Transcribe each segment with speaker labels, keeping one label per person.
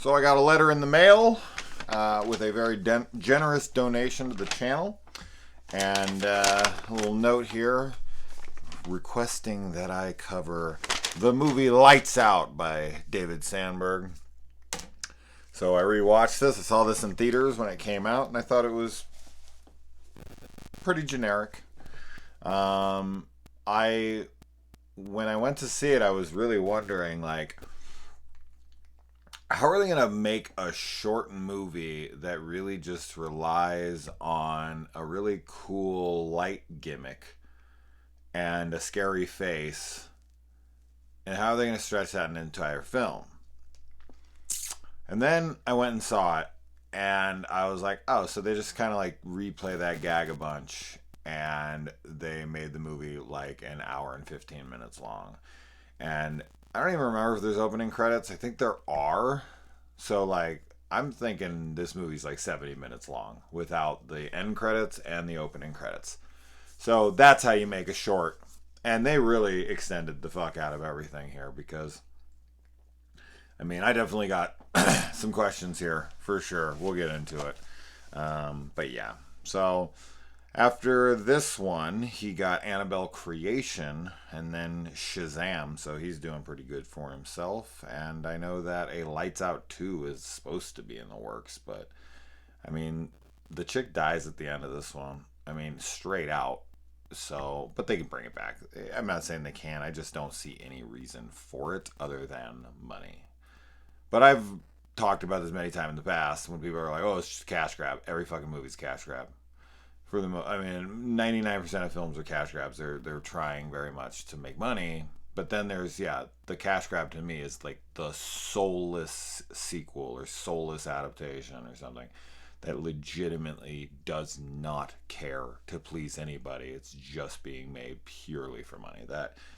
Speaker 1: So I got a letter in the mail with a very generous donation to the channel. And a little note here requesting that I cover the movie Lights Out by David Sandberg. So I rewatched this. I saw this in theaters when it came out, and I thought it was pretty generic. When I went to see it, I was really wondering, like, how are they going to make a short movie that really just relies on a really cool light gimmick and a scary face? And how are they going to stretch that in an entire film? And then I went and saw it, and I was like, oh, so they just kind of like replay that gag a bunch, and they made the movie like an hour and 15 minutes long. And I don't even remember if there's opening credits. I think there are. So, like, I'm thinking this movie's like 70 minutes long without the end credits and the opening credits. So that's how you make a short. And they really extended the fuck out of everything here because, I mean, I definitely got some questions here for sure. We'll get into it. But yeah. So after this one, he got Annabelle Creation and then Shazam. So he's doing pretty good for himself. And I know that a Lights Out 2 is supposed to be in the works. But, I mean, the chick dies at the end of this one. I mean, straight out. So, but they can bring it back. I'm not saying they can. I just don't see any reason for it other than money. But I've talked about this many times in the past when people are like, oh, it's just a cash grab. Every fucking movie's a cash grab. For the I mean, 99% of films are cash grabs. They're trying very much to make money. But then there's, the cash grab to me is like the soulless sequel or soulless adaptation or something that legitimately does not care to please anybody. It's just being made purely for money.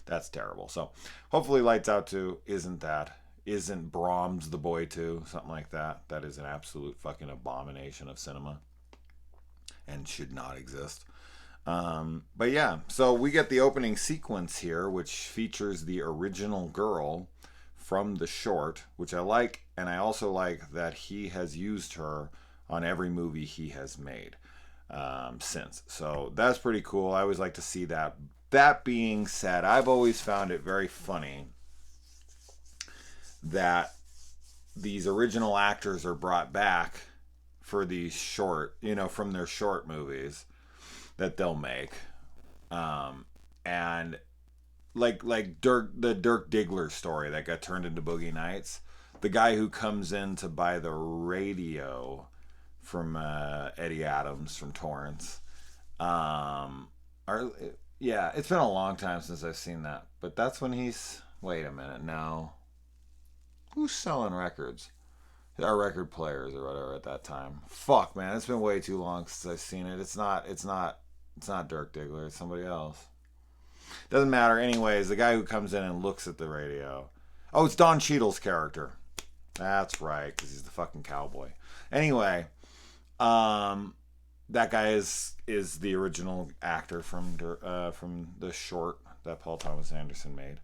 Speaker 1: That's terrible. So hopefully Lights Out 2 isn't that. Isn't Brahms the Boy 2, something like that. That is an absolute fucking abomination of cinema and should not exist. But yeah, so we get the opening sequence here, which features the original girl from the short, which I like, and I also like that he has used her on every movie he has made since. So that's pretty cool. I always like to see that. That being said, I've always found it very funny that these original actors are brought back for these short, from their short movies that they'll make. And like the Dirk Diggler story that got turned into Boogie Nights, the guy who comes in to buy the radio from Eddie Adams from Torrance. It's been a long time since I've seen that, but that's when wait a minute, no. Who's selling records? Our record players or whatever at that time. Fuck, man, it's been way too long since I've seen it. It's not Dirk Diggler. It's somebody else. Doesn't matter. Anyways, the guy who comes in and looks at the radio. Oh, it's Don Cheadle's character. That's right, because he's the fucking cowboy. Anyway, that guy is the original actor from the short that Paul Thomas Anderson made.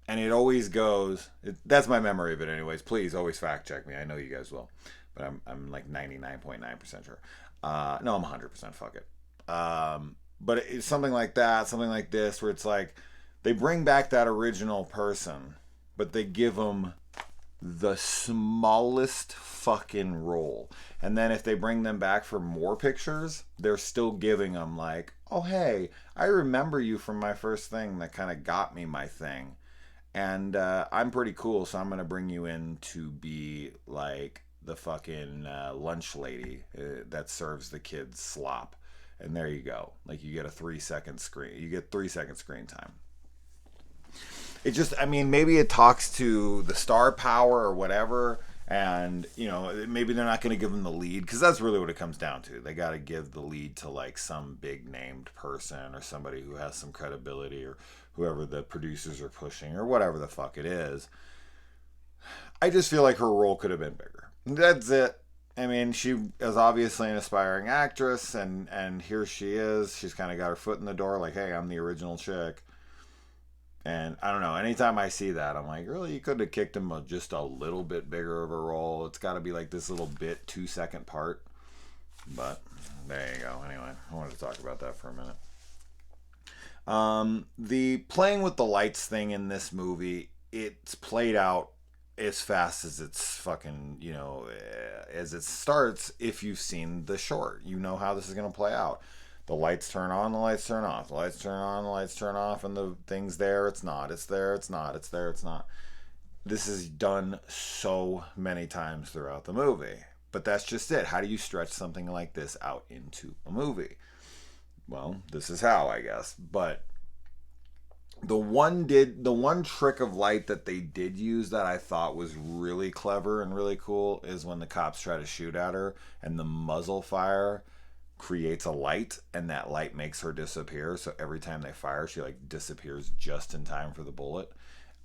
Speaker 1: And it always goes. That's my memory of it, anyways. Please always fact check me. I know you guys will, but I'm like 99.9% sure. No, I'm 100%. Fuck it. But it's something like that, something like this, where it's like they bring back that original person, but they give them the smallest fucking role. And then if they bring them back for more pictures, they're still giving them like, oh hey, I remember you from my first thing that kind of got me my thing. And I'm pretty cool, so I'm going to bring you in to be like the fucking lunch lady that serves the kids slop. And there you go. Like you get a 3-second screen. You get 3-second screen time. It just, I mean, maybe it talks to the star power or whatever. And, maybe they're not going to give them the lead. Because that's really what it comes down to. They got to give the lead to like some big named person or somebody who has some credibility or whoever the producers are pushing or whatever the fuck it is. I just feel like her role could have been bigger. That's it. I mean, she is obviously an aspiring actress, and here she is. She's kind of got her foot in the door like, hey, I'm the original chick. And I don't know, anytime I see that, I'm like, really, you could have kicked him just a little bit bigger of a role. It's got to be like this little bit 2-second part. But there you go. Anyway, I wanted to talk about that for a minute. The playing with the lights thing in this movie, it's played out as fast as it's fucking, as it starts. If you've seen the short, you know how this is going to play out. The lights turn on, the lights turn off, the lights turn on, the lights turn off, and the thing's there, it's not, it's there, it's not, it's there, it's not. This is done so many times throughout the movie. But that's just it. How do you stretch something like this out into a movie? Well, this is how, I guess. But the one trick of light that they did use that I thought was really clever and really cool is when the cops try to shoot at her and the muzzle fire creates a light, and that light makes her disappear. So every time they fire, she like disappears just in time for the bullet.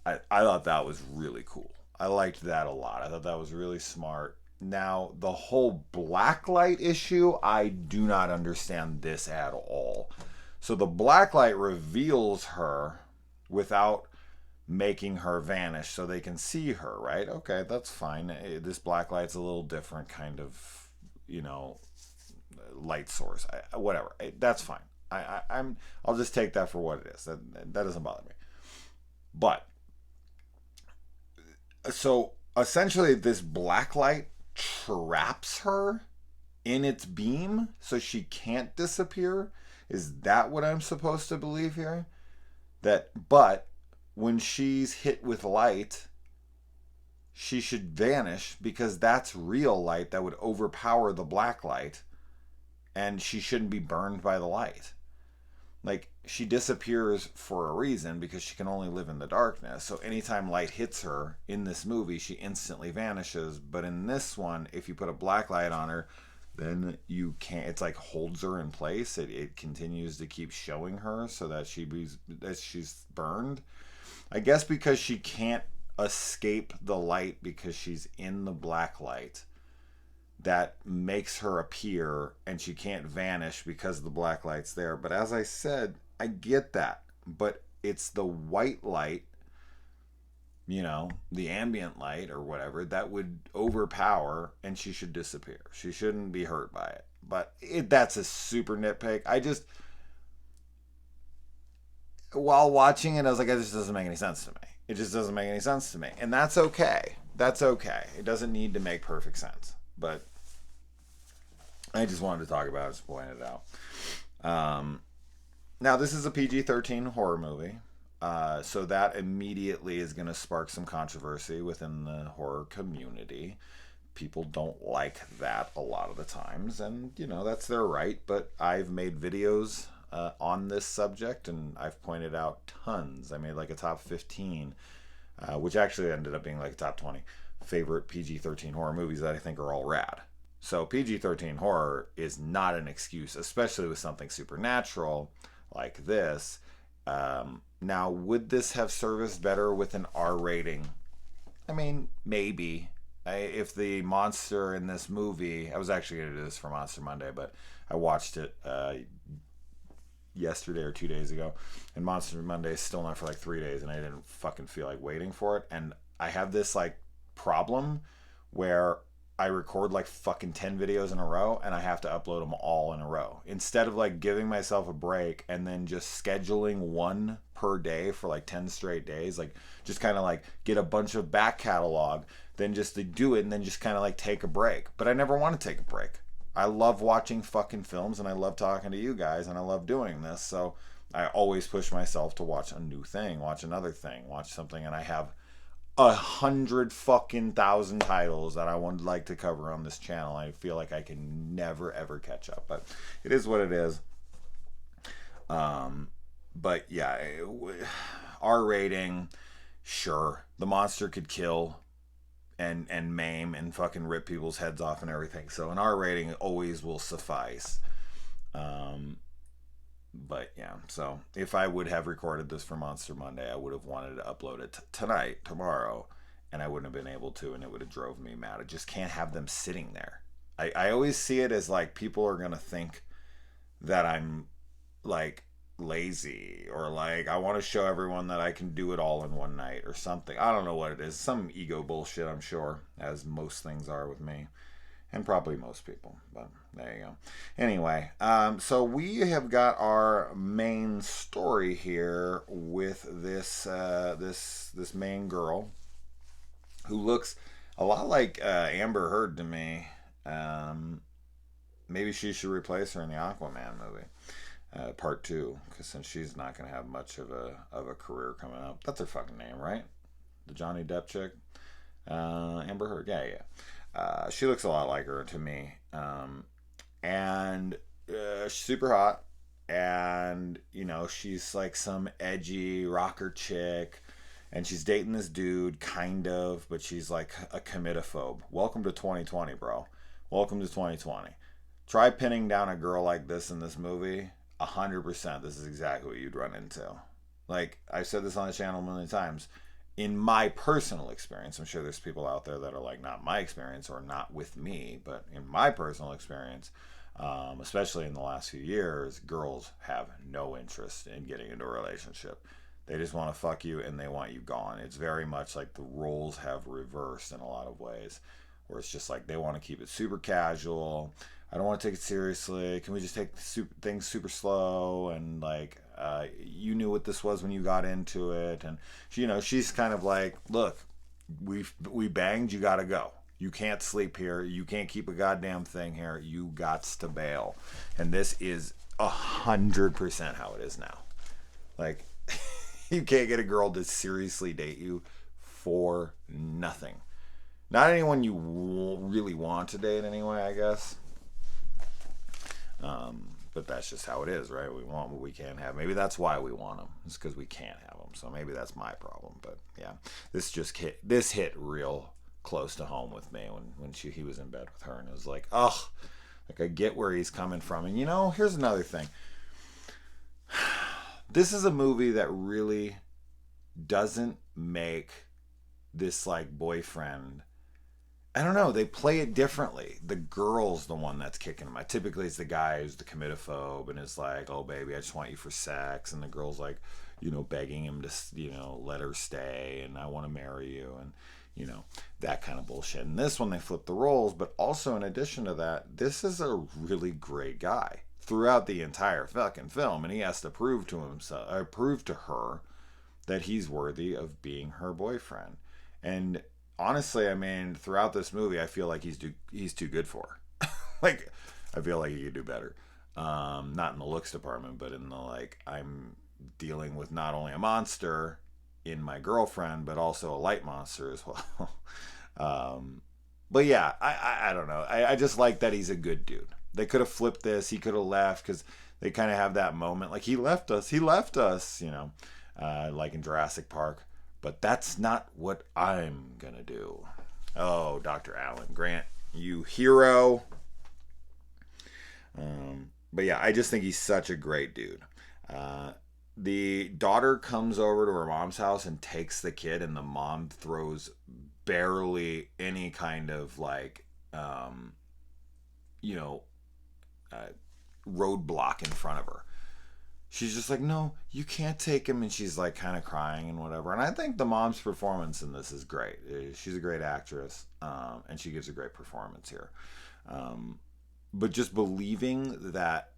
Speaker 1: I thought that was really cool. I liked that a lot. I thought that was really smart. Now, the whole black light issue, I do not understand this at all. So the black light reveals her without making her vanish so they can see her, right? Okay, that's fine. This black light's a little different kind of, light source. Whatever. That's fine. I'll just take that for what it is. That doesn't bother me. But so essentially this black light traps her in its beam so she can't disappear. Is that what I'm supposed to believe here? But when she's hit with light, she should vanish because that's real light that would overpower the black light, and she shouldn't be burned by the light. Like, she disappears for a reason because she can only live in the darkness. So anytime light hits her in this movie, she instantly vanishes. But in this one, if you put a black light on her, then you can't. It's like holds her in place. It continues to keep showing her so that she's burned. I guess because she can't escape the light because she's in the black light, that makes her appear, and she can't vanish because the black light's there. But as I said, I get that. But it's the white light, the ambient light or whatever, that would overpower, and she should disappear. She shouldn't be hurt by it. But that's a super nitpick. While watching it, I was like, it just doesn't make any sense to me. It just doesn't make any sense to me. And that's okay. That's okay. It doesn't need to make perfect sense. But I just wanted to talk about it, just point it out. Now, this is a PG-13 horror movie. So that immediately is going to spark some controversy within the horror community. People don't like that a lot of the times. And, that's their right. But I've made videos on this subject, and I've pointed out tons. I made like a top 15, which actually ended up being like a top 20 favorite PG-13 horror movies that I think are all rad. So PG-13 horror is not an excuse, especially with something supernatural like this. Now, would this have serviced better with an R rating? I mean, maybe. If the monster in this movie, I was actually going to do this for Monster Monday, but I watched it yesterday or 2 days ago, and Monster Monday is still not for like 3 days, and I didn't fucking feel like waiting for it. And I have this like problem where I record like fucking 10 videos in a row, and I have to upload them all in a row instead of like giving myself a break and then just scheduling one per day for like 10 straight days. Like, just kind of like get a bunch of back catalog, then just to do it, and then just kind of like take a break. But I never want to take a break. I love watching fucking films, and I love talking to you guys, and I love doing this. So I always push myself to watch a new thing, watch another thing, watch something, and I have 100 fucking thousand titles that I would like to cover on this channel. I feel like I can never ever catch up, but it is what it is. But yeah, R rating, sure, the monster could kill and maim and fucking rip people's heads off and everything. So an R rating always will suffice. But yeah, so if I would have recorded this for Monster Monday, I would have wanted to upload it tonight, tomorrow, and I wouldn't have been able to, and it would have drove me mad. I just can't have them sitting there. I always see it as like people are going to think that I'm like lazy, or like I want to show everyone that I can do it all in one night or something. I don't know what it is. Some ego bullshit, I'm sure, as most things are with me. And probably most people, but there you go. Anyway, so we have got our main story here with this main girl who looks a lot like Amber Heard to me. Maybe she should replace her in the Aquaman movie, part two, because since she's not going to have much of a career coming up, that's her fucking name, right? The Johnny Depp chick, Amber Heard. Yeah, yeah. She looks a lot like her to me. And she's super hot. And, you know, she's like some edgy rocker chick. And she's dating this dude, kind of, but she's like a committophobe. Welcome to 2020, bro. Welcome to 2020. Try pinning down a girl like this in this movie. 100%. This is exactly what you'd run into. Like, I've said this on the channel a million times. In my personal experience, I'm sure there's people out there that are like, not my experience or not with me, but in my personal experience, especially in the last few years, girls have no interest in getting into a relationship. They just want to fuck you and they want you gone. It's very much like the roles have reversed in a lot of ways, where it's just like they want to keep it super casual. I don't want to take it seriously. Can we just take things super slow? And like, you knew what this was when you got into it. And you know, she's kind of like, look, we banged. You gotta go. You can't sleep here. You can't keep a goddamn thing here. You gots to bail. And this is 100% how it is now. Like, you can't get a girl to seriously date you for nothing. Not anyone you really want to date anyway, I guess. But that's just how it is, right? We want what we can't have. Maybe that's why we want them. It's because we can't have them. So maybe that's my problem. But yeah, this hit real close to home with me when he was in bed with her, and it was like, ugh, like I get where he's coming from. And you know, here's another thing. This is a movie that really doesn't make this like boyfriend. I don't know. They play it differently. The girl's the one that's kicking him. Typically, it's the guy who's the committophobe and is like, "Oh, baby, I just want you for sex," and the girl's like, you know, begging him to, you know, let her stay, and I want to marry you, and you know, that kind of bullshit. And this one, they flip the roles, but also in addition to that, this is a really great guy throughout the entire fucking film, and he has to prove to himself, prove to her, that he's worthy of being her boyfriend, and honestly, I mean, throughout this movie, I feel like he's too good for her. Like, I feel like he could do better. Not in the looks department, but in the like, I'm dealing with not only a monster in my girlfriend, but also a light monster as well. But yeah, I don't know. I just like that he's a good dude. They could have flipped this. He could have left, because they kind of have that moment. Like, he left us, you know, like in Jurassic Park. But that's not what I'm going to do. Oh, Dr. Alan Grant, you hero. But yeah, I just think he's such a great dude. The daughter comes over to her mom's house and takes the kid, and the mom throws barely any kind of like, you know, roadblock in front of her. She's just like, no, you can't take him. And she's like kind of crying and whatever. And I think the mom's performance in this is great. She's a great actress. And she gives a great performance here. But just believing that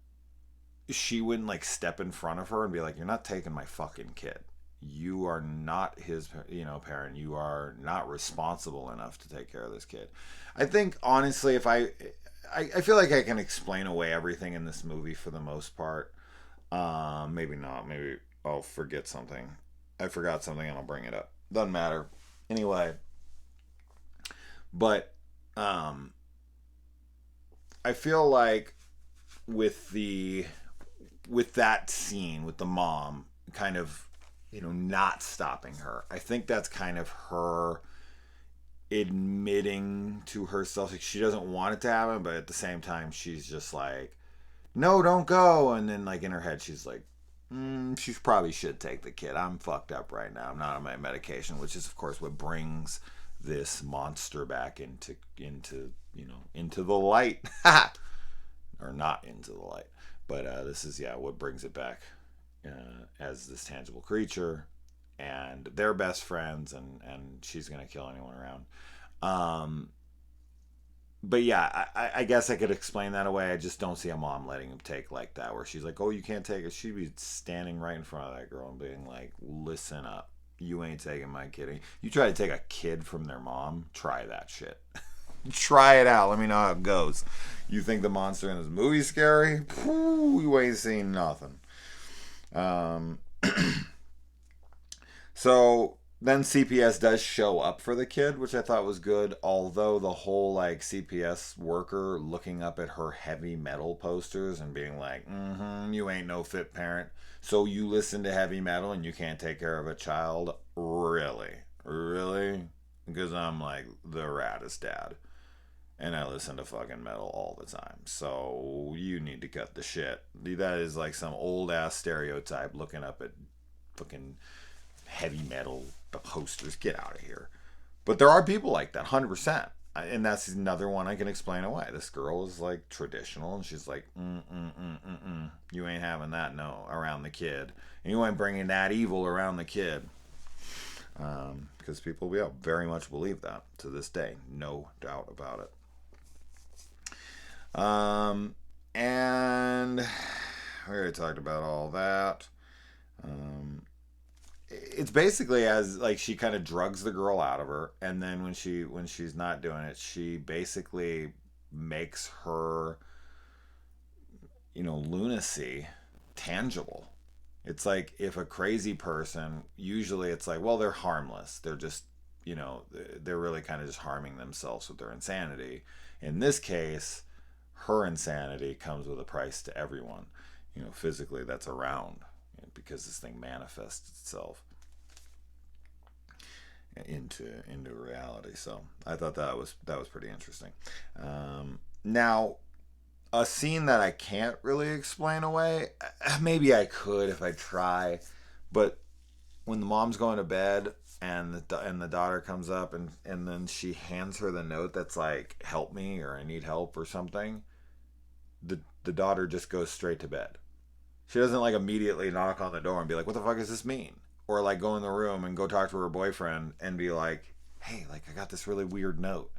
Speaker 1: she wouldn't like step in front of her and be like, you're not taking my fucking kid. You are not his, you know, parent. You are not responsible enough to take care of this kid. I think, honestly, if I feel like I can explain away everything in this movie for the most part. Maybe not. Maybe I'll forget something. I forgot something and I'll bring it up. Doesn't matter. Anyway. But, I feel like with that scene, with the mom kind of, you know, not stopping her, I think that's kind of her admitting to herself, like, she doesn't want it to happen, but at the same time, she's just like, no, don't go. And then like in her head, she's like, she probably should take the kid. I'm fucked up right now. I'm not on my medication, which is of course what brings this monster back into you know, into the light. Or not into the light. But this is, yeah, what brings it back as this tangible creature, and they're best friends, and she's gonna kill anyone around. Um, but yeah, I guess I could explain that away. I just don't see a mom letting him take like that, where she's like, "Oh, you can't take it." She'd be standing right in front of that girl and being like, "Listen up, you ain't taking my kid. You try to take a kid from their mom, try that shit. Try it out. Let me know how it goes. You think the monster in this movie's scary? Pooh, you ain't seen nothing." Um, so then CPS does show up for the kid, which I thought was good. Although the whole like CPS worker looking up at her heavy metal posters and being like, "You ain't no fit parent. So you listen to heavy metal and you can't take care of a child? Really? Really?" Because I'm like the raddest dad. And I listen to fucking metal all the time. So you need to cut the shit. That is like some old ass stereotype looking up at fucking heavy metal posters. Get out of here. But there are people like that, 100%. And that's another one I can explain away. This girl is like traditional, and she's like, you ain't having that, no, around the kid. And you ain't bringing that evil around the kid. Because people very much believe that to this day. No doubt about it. And we already talked about all that. It's basically as like she kind of drugs the girl out of her, and then when she's not doing it, she basically makes her, lunacy tangible. It's like if a crazy person, usually it's like, well, they're harmless. They're just, they're really kind of just harming themselves with their insanity. In this case, her insanity comes with a price to everyone, physically that's around, because this thing manifests itself into reality. So I thought that was pretty interesting. Now, a scene that I can't really explain away, maybe I could if I try, but when the mom's going to bed and the daughter comes up and then she hands her the note that's like, "Help me," or "I need help," or something, the daughter just goes straight to bed. She doesn't like immediately knock on the door and be like, "What the fuck does this mean?" Or like go in the room and go talk to her boyfriend and be like, "Hey, like I got this really weird note.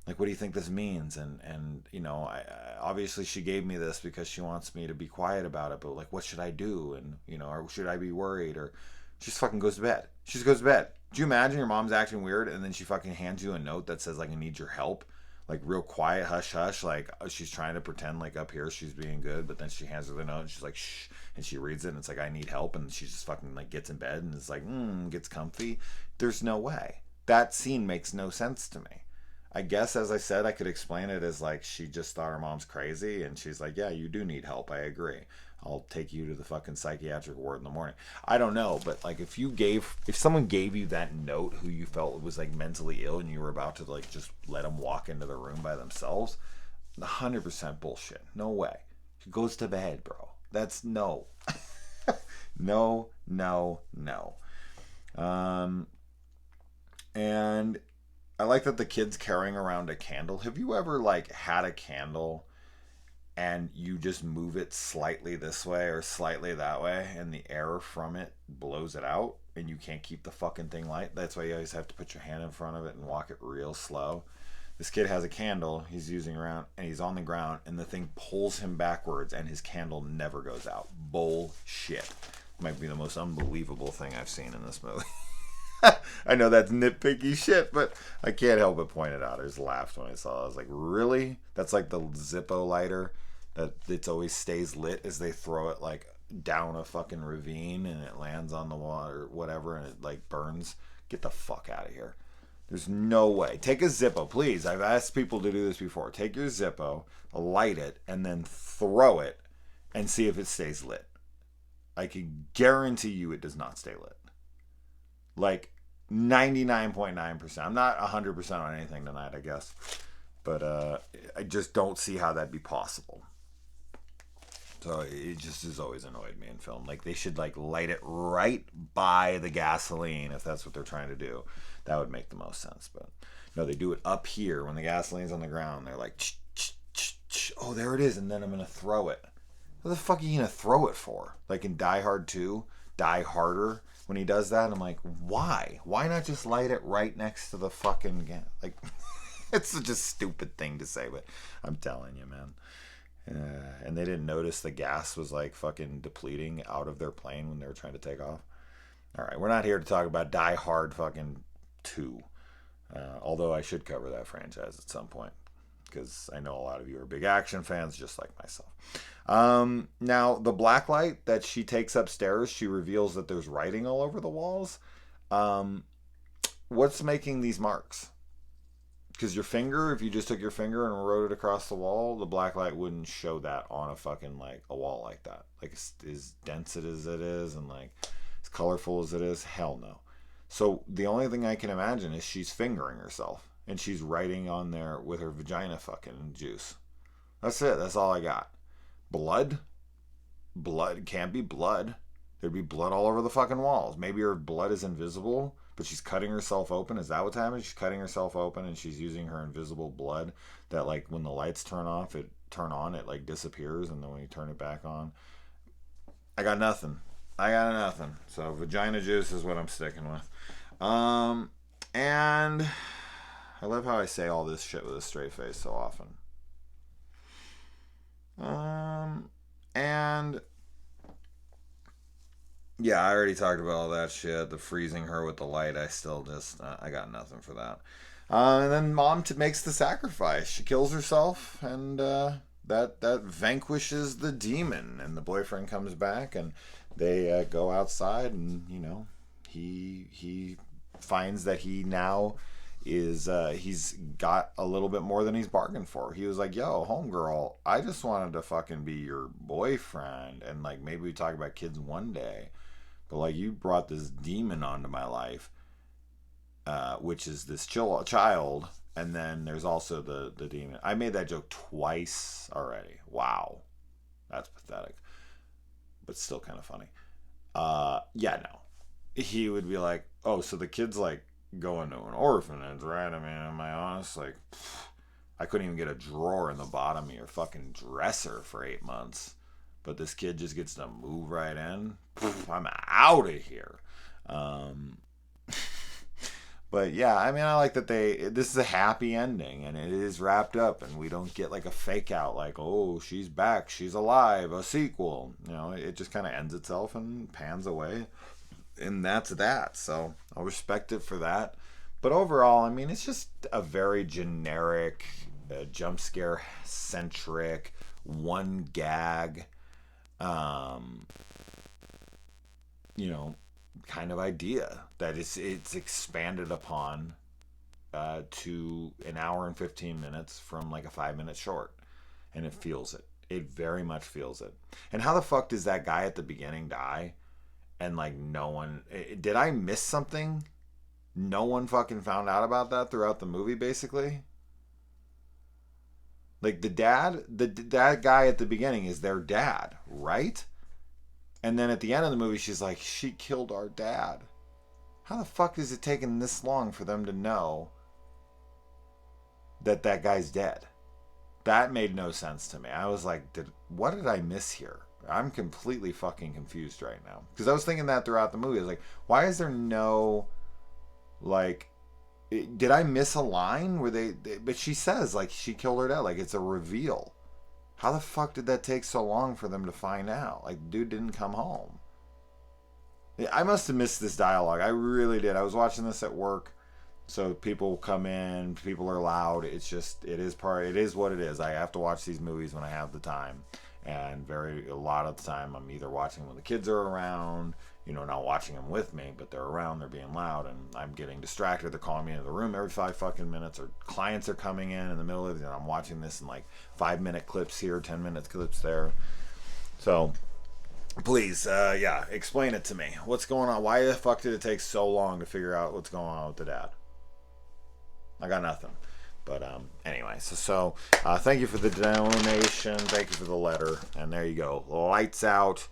Speaker 1: Like, what do you think this means?" And I obviously she gave me this because she wants me to be quiet about it, but like, what should I do? And or should I be worried? Or she just fucking goes to bed. She just goes to bed. Do you imagine your mom's acting weird and then she fucking hands you a note that says like, "I need your help"? Like real quiet, hush hush, like she's trying to pretend like up here she's being good, but then she hands her the note and she's like, "Shh," and she reads it and it's like, "I need help," and she just fucking like gets in bed and is like, gets comfy. There's no way. That scene makes no sense to me. I guess, as I said, I could explain it as like she just thought her mom's crazy and she's like, "Yeah, you do need help. I agree. I'll take you to the fucking psychiatric ward in the morning." I don't know, but like if someone gave you that note who you felt was like mentally ill and you were about to like just let them walk into the room by themselves, 100% bullshit. No way. She goes to bed, bro. That's no. No, no, no. And I like that the kid's carrying around a candle. Have you ever like had a candle and you just move it slightly this way or slightly that way and the air from it blows it out and you can't keep the fucking thing light? That's why you always have to put your hand in front of it and walk it real slow. This kid has a candle he's using around and he's on the ground and the thing pulls him backwards and his candle never goes out. Bullshit. Might be the most unbelievable thing I've seen in this movie. I know that's nitpicky shit, but I can't help but point it out. I just laughed when I saw it. I was like, really? That's like the Zippo lighter that it always stays lit as they throw it like down a fucking ravine and it lands on the water or whatever and it like burns. Get the fuck out of here. There's no way. Take a Zippo, please. I've asked people to do this before. Take your Zippo, light it, and then throw it and see if it stays lit. I can guarantee you it does not stay lit. Like 99.9%. I'm not 100% on anything tonight, I guess. But I just don't see how that'd be possible. So it just has always annoyed me in film. Like they should like light it right by the gasoline if that's what they're trying to do. That would make the most sense. But no, they do it up here when the gasoline's on the ground. They're like, "Ch, ch, ch, ch. Oh, there it is," and then I'm gonna throw it. What the fuck are you gonna throw it for? Like in Die Hard 2, Die Harder, when he does that, I'm like, why? Why not just light it right next to the fucking like? It's such a stupid thing to say, but I'm telling you, man. And they didn't notice the gas was like fucking depleting out of their plane when they were trying to take off. All right, we're not here to talk about Die Hard fucking 2. Although I should cover that franchise at some point, because I know a lot of you are big action fans just like myself. Now, the black light that she takes upstairs, she reveals that there's writing all over the walls. What's making these marks? Because your finger, if you just took your finger and wrote it across the wall, the black light wouldn't show that on a fucking, like, a wall like that. Like, as dense as it is and, like, as colorful as it is, hell no. So the only thing I can imagine is she's fingering herself. And she's writing on there with her vagina fucking juice. That's it. That's all I got. Blood? Blood. Can't be blood. There'd be blood all over the fucking walls. Maybe her blood is invisible, but she's cutting herself open. Is that what's happening? She's cutting herself open and she's using her invisible blood that, like, when the lights turn on, it, like, disappears. And then when you turn it back on. I got nothing. So vagina juice is what I'm sticking with. And I love how I say all this shit with a straight face so often. And yeah, I already talked about all that shit. The freezing her with the light. I still just, I got nothing for that. And then mom makes the sacrifice. She kills herself, and that vanquishes the demon. And the boyfriend comes back, and they go outside, and he finds that he now is he's got a little bit more than he's bargained for. He was like, yo, homegirl, I just wanted to fucking be your boyfriend, and like maybe we talk about kids one day, but like you brought this demon onto my life, which is this child, and then there's also the demon. I made that joke twice already. Wow, that's pathetic, but still kind of funny. Yeah, no, he would be like, oh, so the kid's like going to an orphanage, right? I mean, am I honest? Like, I couldn't even get a drawer in the bottom of your fucking dresser for 8 months, but this kid just gets to move right in. I'm out of here. But yeah, I mean, I like that this is a happy ending, and it is wrapped up, and we don't get like a fake out like, oh, she's back, she's alive, a sequel. It just kind of ends itself and pans away. And that's that. So I'll respect it for that. But overall, I mean, it's just a very generic, jump scare centric, one gag, kind of idea that it's expanded upon to an hour and 15 minutes from like a 5-minute short. And it feels it. It very much feels it. And how the fuck does that guy at the beginning die? And like no one, did I miss something? No one fucking found out about that throughout the movie, basically. Like that guy at the beginning is their dad, right? And then at the end of the movie, she's like, she killed our dad. How the fuck is it taking this long for them to know that guy's dead? That made no sense to me. I was like, what did I miss here? I'm completely fucking confused right now. Because I was thinking that throughout the movie. I was like, why is there no, like, did I miss a line where but she says, like, she killed her dad. Like, it's a reveal. How the fuck did that take so long for them to find out? Like, dude didn't come home. I must have missed this dialogue. I really did. I was watching this at work. So people come in, people are loud. It's just, it is what it is. I have to watch these movies when I have the time. And a lot of the time I'm either watching when the kids are around, not watching them with me, but they're around, they're being loud, and I'm getting distracted. They're calling me into the room every 5 fucking minutes, or clients are coming in the middle of it, and I'm watching this in like 5-minute clips here, 10-minute clips there. So please, explain it to me. What's going on? Why the fuck did it take so long to figure out what's going on with the dad? I got nothing. But anyway, so thank you for the donation. Thank you for the letter. And there you go. Lights out.